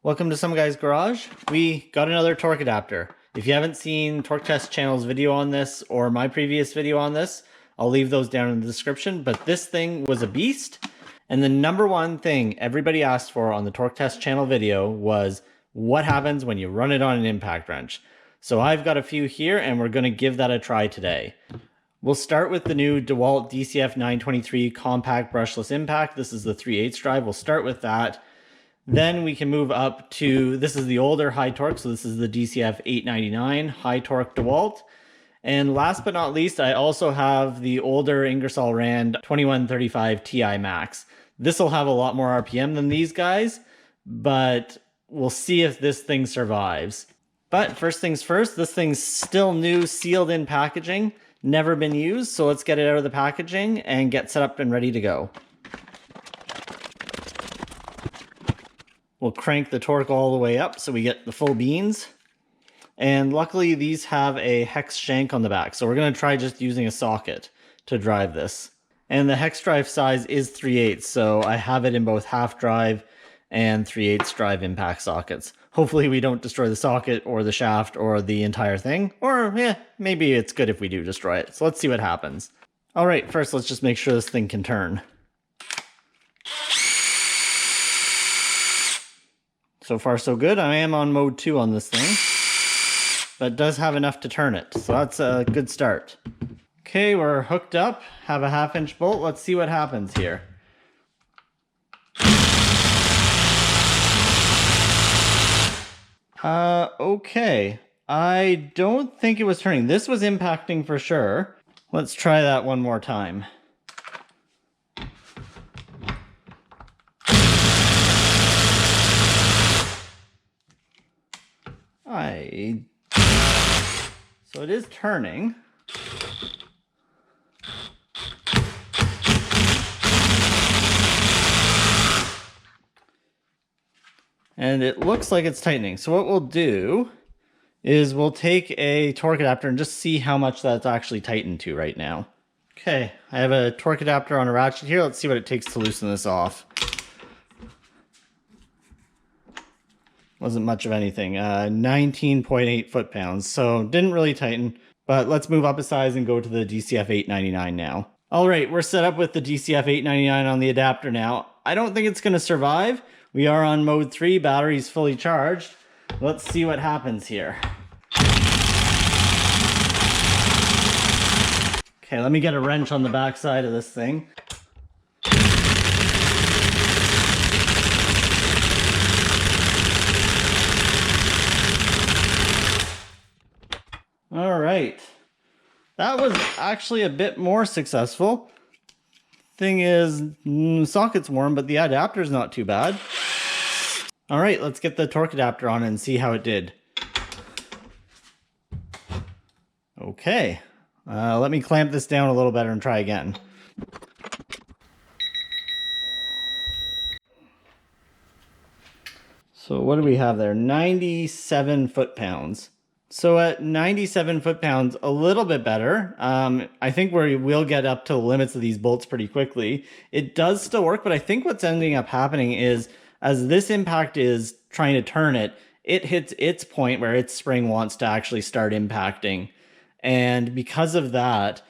Welcome to Some Guy's Garage. We got another torque adapter. If you haven't seen Torque Test Channel's video on this or my previous video on this, I'll leave those down in the description. But this thing was a beast. And the number one thing everybody asked for on the Torque Test Channel video was what happens when you run it on an impact wrench. So I've got a few here and we're going to give that a try today. We'll start with the new DeWalt DCF 923 compact brushless impact. This is the 3/8 drive. We'll start with that. Then we can move up to, this is the older high torque. So this is the DCF 899 high torque DeWalt. And last but not least, I also have the older Ingersoll Rand 2135 Ti Max. This will have a lot more RPM than these guys, but we'll see if this thing survives. But first things first, this thing's still new, sealed in packaging, never been used. So let's get it out of the packaging and get set up and ready to go. We'll crank the torque all the way up so we get the full beans. And luckily these have a hex shank on the back. So we're going to try just using a socket to drive this. And the hex drive size is 3/8. So I have it in both half drive and 3/8 drive impact sockets. Hopefully we don't destroy the socket or the shaft or the entire thing. Or yeah, maybe it's good if we do destroy it. So let's see what happens. All right, first let's just make sure this thing can turn. So far so good. I am on mode 2 on this thing, but it does have enough to turn it. So that's a good start. Okay, we're hooked up, have a 1/2" bolt. Let's see what happens here. Okay. I don't think it was turning. This was impacting for sure. Let's try that one more time. So it is turning. And it looks like it's tightening. So what we'll do is we'll take a torque adapter and just see how much that's actually tightened to right now. Okay, I have a torque adapter on a ratchet here. Let's see what it takes to loosen this off. Wasn't much of anything. 19.8 foot-pounds, so didn't really tighten. But let's move up a size and go to the DCF 899 now. All right, we're set up with the DCF 899 on the adapter now. I don't think it's going to survive. We are on mode 3, battery's fully charged. Let's see what happens here. Okay, let me get a wrench on the back side of this thing. All right, that was actually a bit more successful. Thing is, socket's warm, but the adapter's not too bad. All right, let's get the torque adapter on and see how it did. Okay, let me clamp this down a little better and try again. So what do we have there? 97 foot-pounds. So at 97 foot-pounds, a little bit better. I think we will get up to the limits of these bolts pretty quickly. It does still work, but I think what's ending up happening is as this impact is trying to turn it, it hits its point where its spring wants to actually start impacting. And because of that,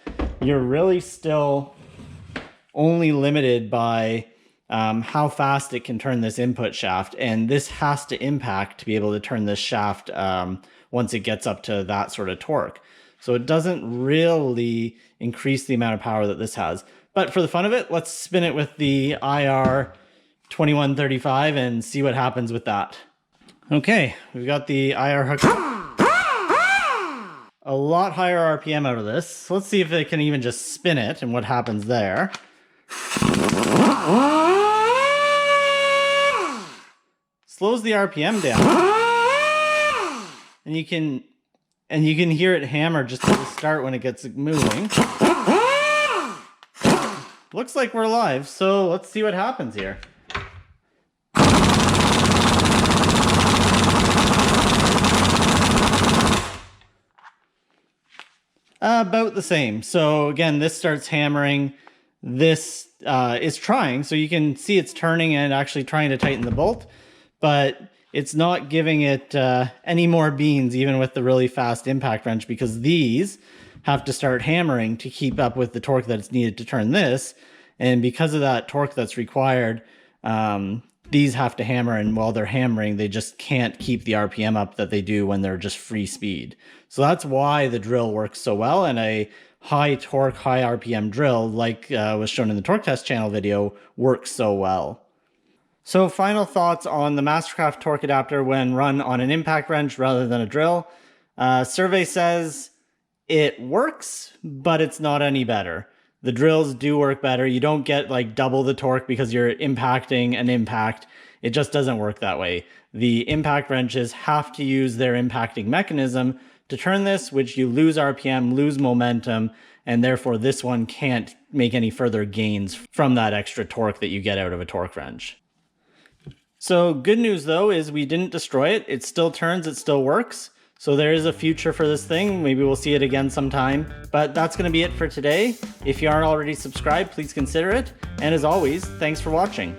you're really still only limited by how fast it can turn this input shaft. And this has to impact to be able to turn this shaft once it gets up to that sort of torque. So it doesn't really increase the amount of power that this has. But for the fun of it, let's spin it with the IR 2135 and see what happens with that. Okay, we've got the IR hooked up. A lot higher RPM out of this. So let's see if it can even just spin it and what happens there. Slows the RPM down. And you can hear it hammer just at the start when it gets moving. Looks like we're live, so let's see what happens here. About the same. So again, this starts hammering. This is trying, so you can see it's turning and actually trying to tighten the bolt. But it's not giving it any more beans, even with the really fast impact wrench, because these have to start hammering to keep up with the torque that's needed to turn this. And because of that torque that's required, these have to hammer, and while they're hammering, they just can't keep the RPM up that they do when they're just free speed. So that's why the drill works so well, and a high torque, high RPM drill, like was shown in the torque test channel video, works so well. So final thoughts on the Mastercraft torque adapter when run on an impact wrench rather than a drill. Survey says it works, but it's not any better. The drills do work better. You don't get like double the torque because you're impacting an impact. It just doesn't work that way. The impact wrenches have to use their impacting mechanism to turn this, which you lose RPM, lose momentum, and therefore this one can't make any further gains from that extra torque that you get out of a torque wrench. So good news though is we didn't destroy it. It still turns, it still works. So there is a future for this thing. Maybe we'll see it again sometime. But that's going to be it for today. If you aren't already subscribed, please consider it. And as always, thanks for watching.